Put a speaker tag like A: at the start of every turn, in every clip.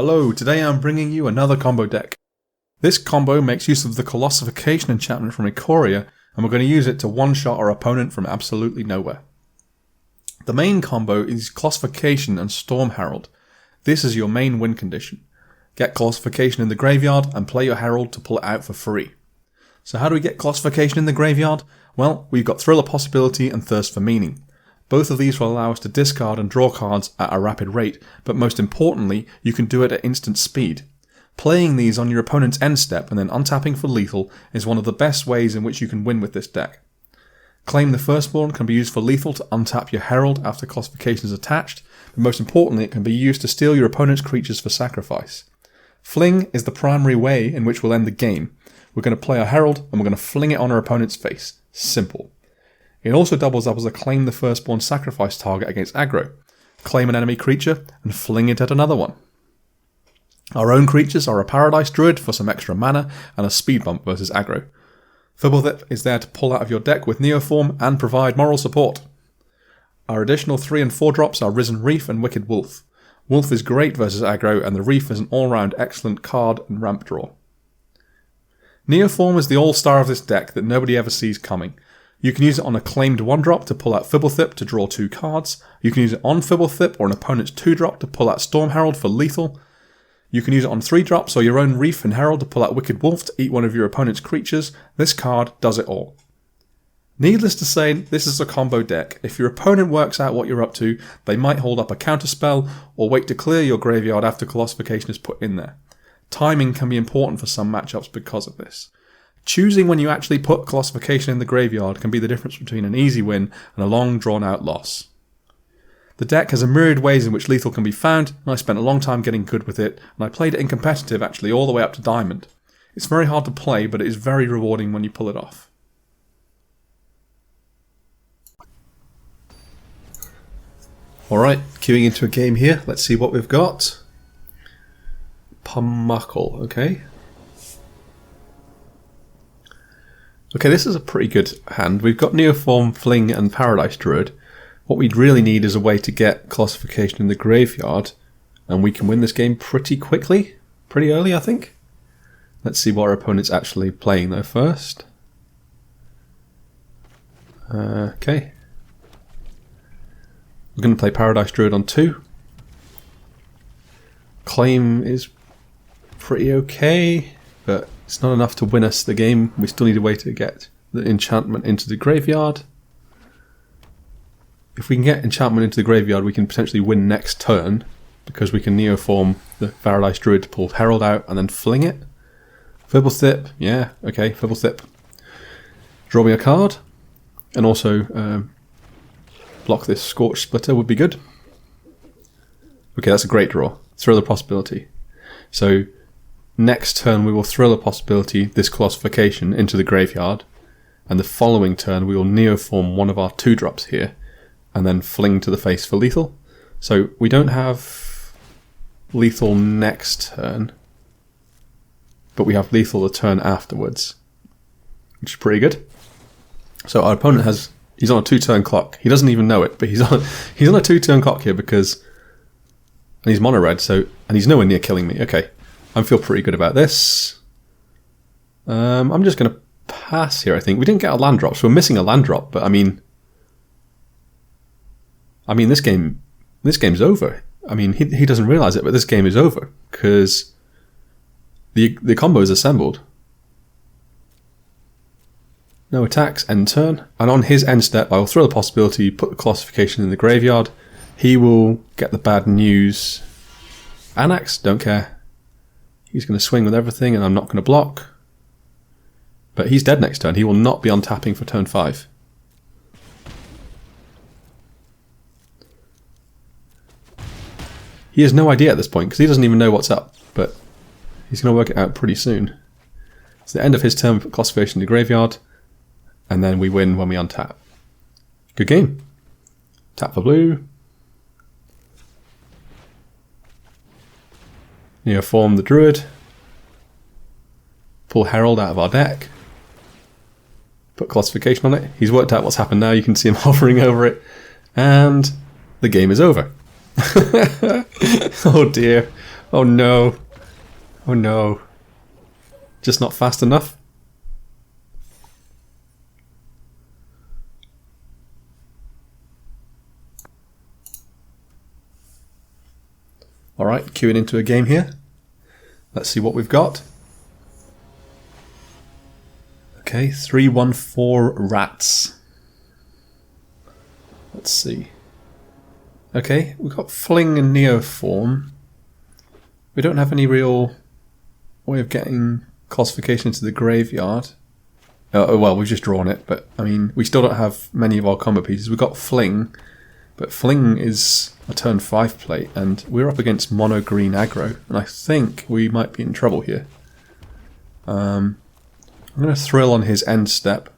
A: Hello, today I'm bringing you another combo deck. This combo makes use of the Colossification enchantment from Ikoria, and we're going to use it to one-shot our opponent from absolutely nowhere. The main combo is Colossification and Storm Herald. This is your main win condition. Get Colossification in the graveyard and play your Herald to pull it out for free. So how do we get Colossification in the graveyard? Well, we've got Thrill of Possibility and Thirst for Meaning. Both of these will allow us to discard and draw cards at a rapid rate, but most importantly, you can do it at instant speed. Playing these on your opponent's end step and then untapping for lethal is one of the best ways in which you can win with this deck. Claim the Firstborn can be used for lethal to untap your Herald after Colossification is attached, but most importantly it can be used to steal your opponent's creatures for sacrifice. Fling is the primary way in which we'll end the game. We're going to play our Herald and we're going to fling it on our opponent's face. Simple. It also doubles up as a Claim the Firstborn sacrifice target against aggro. Claim an enemy creature and fling it at another one. Our own creatures are a Paradise Druid for some extra mana and a speed bump versus aggro. Fibblethip is there to pull out of your deck with Neoform and provide moral support. Our additional 3 and 4 drops are Risen Reef and Wicked Wolf. Wolf is great versus aggro and the Reef is an all-round excellent card and ramp draw. Neoform is the all-star of this deck that nobody ever sees coming. You can use it on a claimed 1-drop to pull out Fibblethip to draw 2 cards. You can use it on Fibblethip or an opponent's 2-drop to pull out Storm Herald for lethal. You can use it on 3-drops or your own Reef and Herald to pull out Wicked Wolf to eat one of your opponent's creatures. This card does it all. Needless to say, this is a combo deck. If your opponent works out what you're up to, they might hold up a counterspell or wait to clear your graveyard after Colossification is put in there. Timing can be important for some matchups because of this. Choosing when you actually put Colossification in the graveyard can be the difference between an easy win and a long drawn-out loss. The deck has a myriad ways in which lethal can be found, and I spent a long time getting good with it, and I played it in competitive actually all the way up to Diamond. It's very hard to play, but it is very rewarding when you pull it off. Alright, queuing into a game here, let's see what we've got. Pummuckle, okay. Okay, this is a pretty good hand. We've got Neoform, Fling and Paradise Druid. What we'd really need is a way to get Colossification in the graveyard, and we can win this game pretty quickly, pretty early I think. Let's see what our opponent's actually playing though first. Okay. We're going to play Paradise Druid on 2. Claim is pretty okay, but it's not enough to win us the game. We still need a way to get the enchantment into the graveyard. If we can get enchantment into the graveyard, we can potentially win next turn, because we can Neoform the Paradise Druid to pull Herald out and then fling it. Fibblethip, yeah, okay, Fibblethip. Draw me a card, and also block this Scorch Splitter would be good. Okay, that's a great draw. Thrill of Possibility. So next turn we will Thrill of Possibility this Colossification into the graveyard, and the following turn we will Neoform one of our 2-drops here and then fling to the face for lethal. So we don't have lethal next turn, but we have lethal the turn afterwards, which is pretty good. So our opponent he's on a 2-turn clock. He doesn't even know it, but he's on a 2-turn clock here because, and he's mono red, so, and he's nowhere near killing me. Okay. I feel pretty good about this. I'm just going to pass here, I think. We didn't get a land drop, so we're missing a land drop, but I mean this game's over. I mean, he doesn't realise it, but this game is over, because the combo is assembled. No attacks, end turn, and on his end step I will Throw the Possibility, put the Colossification in the graveyard. He will get the bad news. Anax, don't care. He's going to swing with everything and I'm not going to block. But he's dead next turn. He will not be on tapping for turn 5. He has no idea at this point because he doesn't even know what's up. But he's going to work it out pretty soon. It's the end of his turn, we put Colossification in the graveyard. And then we win when we untap. Good game. Tap for blue. Neoform the Druid. Pull Herald out of our deck. Put Colossification on it. He's worked out what's happened now. You can see him hovering over it. And the game is over. Oh dear. Oh no. Oh no. Just not fast enough? Alright, queuing into a game here. Let's see what we've got. Okay, 314 rats. Let's see. Okay, we've got Fling and Neoform. We don't have any real way of getting Colossification into the graveyard. Well, we've just drawn it, but I mean, we still don't have many of our combo pieces. We've got Fling, but Fling is a turn 5 plate, and we're up against mono green aggro, and I think we might be in trouble here. I'm going to Thrill on his end step.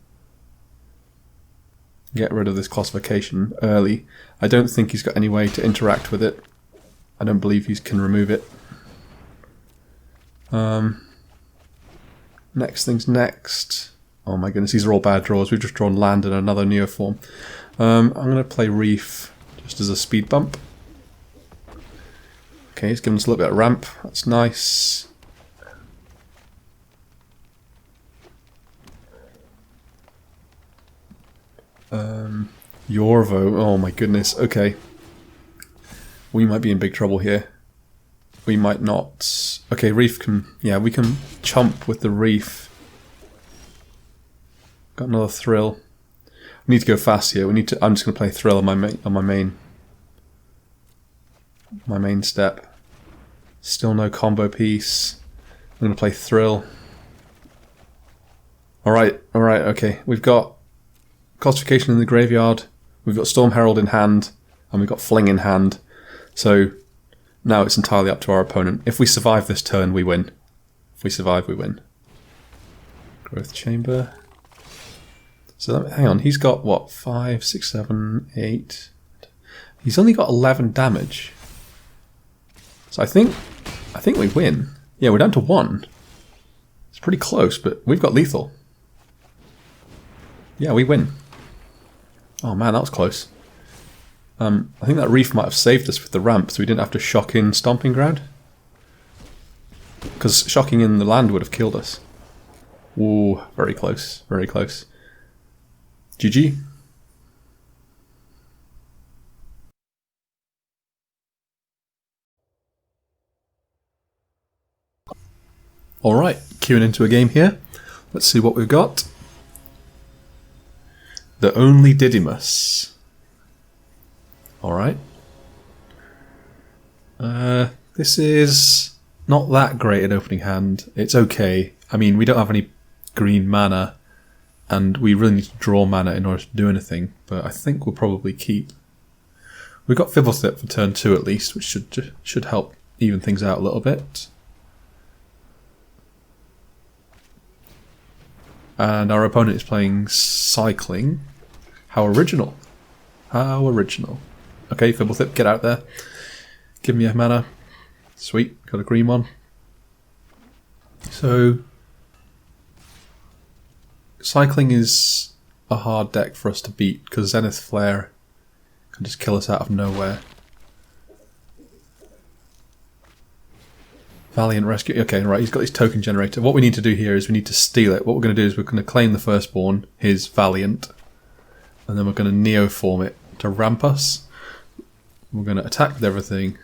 A: Get rid of this Colossification early. I don't think he's got any way to interact with it. I don't believe he can remove it. Next thing's next. Oh my goodness, these are all bad draws. We've just drawn land and another Neoform. I'm going to play Reef just as a speed bump. Okay, he's given us a little bit of ramp. That's nice. Yorvo. Oh my goodness. Okay. We might be in big trouble here. We might not. Okay, Reef can... Yeah, we can chump with the Reef. Got another Thrill. We need to go fast here. We need to. I'm just going to play Thrill on my main step. Still no combo piece. I'm going to play Thrill. Alright, okay. We've got Colossification in the graveyard. We've got Storm Herald in hand. And we've got Fling in hand. So now it's entirely up to our opponent. If we survive this turn, we win. If we survive, we win. Growth Chamber. So hang on, he's got what? 5, 6, 7, 8. He's only got 11 damage. So I think we win. Yeah, we're down to 1. It's pretty close, but we've got lethal. Yeah, we win. Oh man, that was close. I think that Reef might have saved us with the ramp, so we didn't have to shock in Stomping Ground. Because shocking in the land would have killed us. Ooh, very close, very close. GG. Alright, queuing into a game here. Let's see what we've got. The Only Didymus. Alright. This is not that great at opening hand. It's okay. I mean, we don't have any green mana, and we really need to draw mana in order to do anything, but I think we'll probably keep. We've got Fibblethip for turn 2 at least, which should help even things out a little bit. And our opponent is playing Cycling. How original. How original. Okay, Fibblethip, get out there. Give me a mana. Sweet, got a green one. So, Cycling is a hard deck for us to beat because Zenith Flare can just kill us out of nowhere. Valiant Rescue. Okay, right, he's got his token generator. What we need to do here is we need to steal it. What we're going to do is we're going to claim the Firstborn, his Valiant, and then we're going to Neoform it to ramp us. We're going to attack with everything,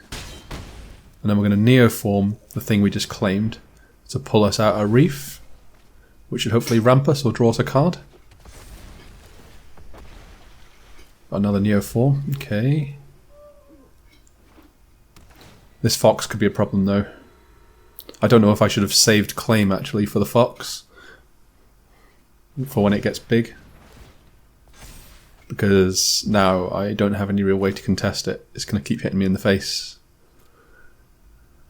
A: and then we're going to Neoform the thing we just claimed to pull us out a Reef, which should hopefully ramp us or draw us a card. Another Neoform, okay. This Fox could be a problem though. I don't know if I should have saved claim actually for the Fox. For when it gets big. Because now I don't have any real way to contest it. It's going to keep hitting me in the face.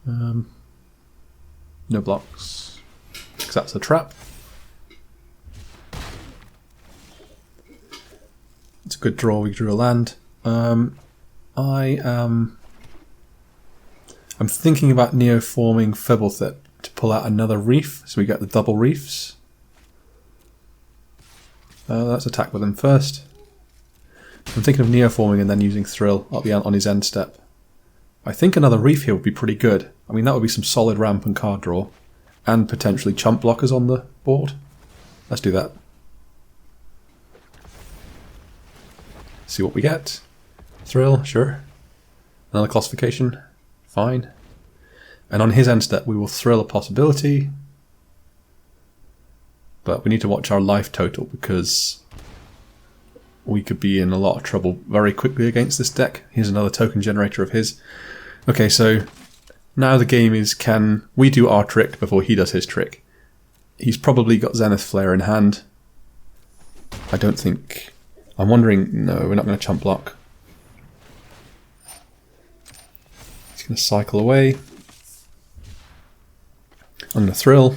A: No blocks. Because that's a trap. It's a good draw, we drew a land. I'm thinking about Neoforming Fibblethip to pull out another Reef, so we get the double Reefs. Let's attack with him first. I'm thinking of Neoforming and then using Thrill on his end step. I think another reef here would be pretty good. I mean, that would be some solid ramp and card draw. And potentially chump blockers on the board. Let's do that. See what we get. Thrill, sure. Another Colossification, fine. And on his end step we will thrill a possibility. But we need to watch our life total because we could be in a lot of trouble very quickly against this deck. Here's another token generator of his. Okay, so now the game is, can we do our trick before he does his trick? He's probably got Zenith Flare in hand. I don't think... I'm wondering... No, we're not going to chump block. He's going to cycle away. I'm going to thrill.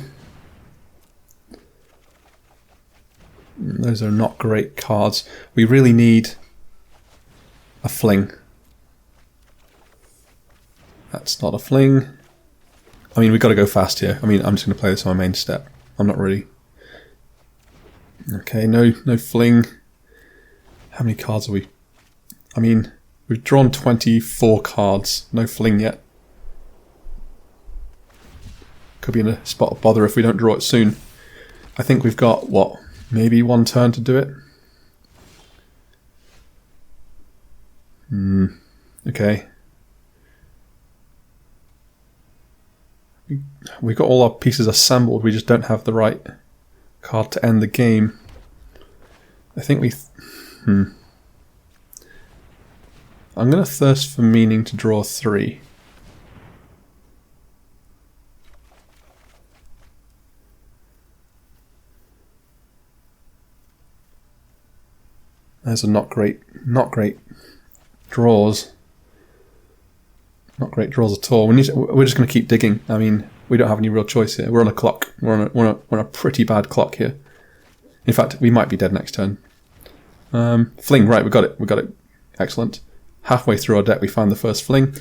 A: Those are not great cards. We really need a fling. That's not a fling. I mean, we've got to go fast here. I mean, I'm just going to play this on my main step. I'm not really... Okay, no fling. How many cards are we? I mean, we've drawn 24 cards. No fling yet. Could be in a spot of bother if we don't draw it soon. I think we've got, what, maybe one turn to do it? Okay. We've got all our pieces assembled, we just don't have the right card to end the game. I think we... I'm going to thirst for meaning to draw 3. Those are not great draws. Not great draws at all. We're just going to keep digging. I mean, we don't have any real choice here. We're on a clock. We're on a pretty bad clock here. In fact, we might be dead next turn. Fling, right, we got it. Excellent. Halfway through our deck, we found the first fling.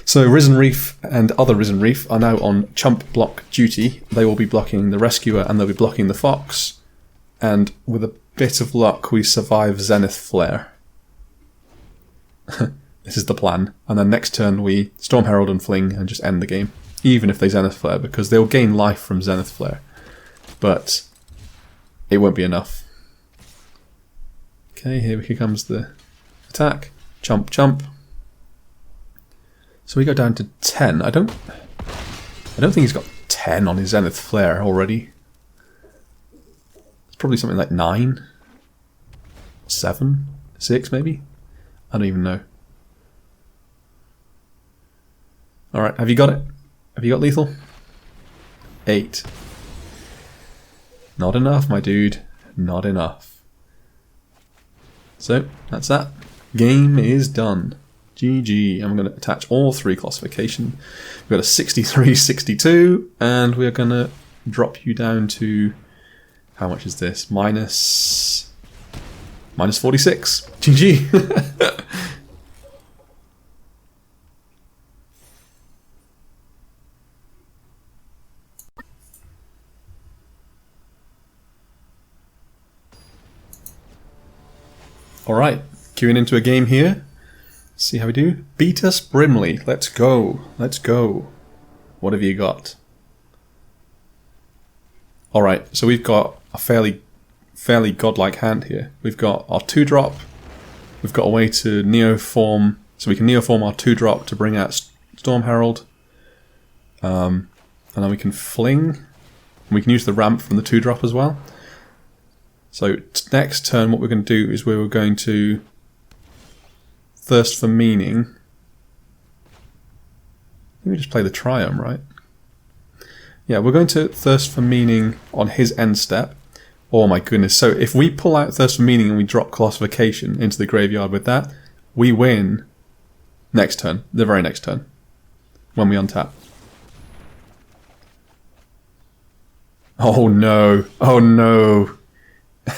A: So Risen Reef and other Risen Reef are now on chump block duty. They will be blocking the Rescuer and they'll be blocking the Fox. And with a bit of luck, we survive Zenith Flare. This is the plan. And then next turn we Storm Herald and Fling and just end the game. Even if they Zenith Flare, because they'll gain life from Zenith Flare. But it won't be enough. Okay, here comes the attack. Chump, chump. So we go down to 10. I don't think he's got 10 on his Zenith Flare already. It's probably something like 9, 7, 6 maybe. I don't even know. Alright, have you got it? Have you got lethal? 8. Not enough, my dude. Not enough. So, that's that. Game is done. GG. I'm going to attach all 3 Colossification. We've got a 63, 62, and we're going to drop you down to... How much is this? Minus 46. GG. Alright, queuing into a game here. See how we do. Beat us Brimley. Let's go. Let's go. What have you got? Alright, so we've got a fairly godlike hand here. We've got our 2-drop. We've got a way to neoform. So we can neoform our 2-drop to bring out Storm Herald. And then we can fling. We can use the ramp from the 2-drop as well. So next turn what we're going to do is we're going to thirst for meaning. Let me just play the Triumph, right? Yeah, we're going to thirst for meaning on his end step. Oh my goodness. So if we pull out thirst for meaning and we drop Colossification into the graveyard with that, we win next turn, the very next turn, when we untap. Oh no. Oh no. I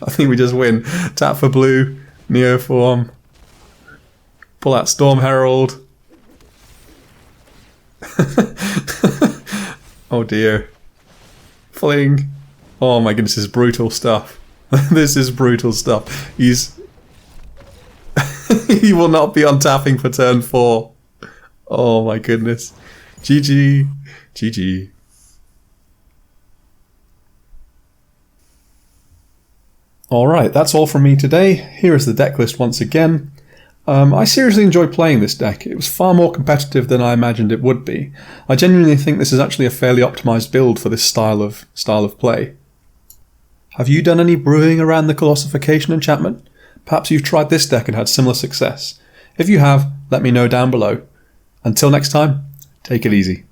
A: think we just win. Tap for blue, neoform, pull out Storm Herald. Oh dear. Fling. Oh my goodness, this is brutal stuff. This is brutal stuff. He's... He will not be on tapping for turn 4. Oh my goodness. GG. GG. Alright, that's all from me today. Here is the deck list once again. I seriously enjoyed playing this deck. It was far more competitive than I imagined it would be. I genuinely think this is actually a fairly optimised build for this style of play. Have you done any brewing around the Colossification enchantment? Perhaps you've tried this deck and had similar success. If you have, let me know down below. Until next time, take it easy.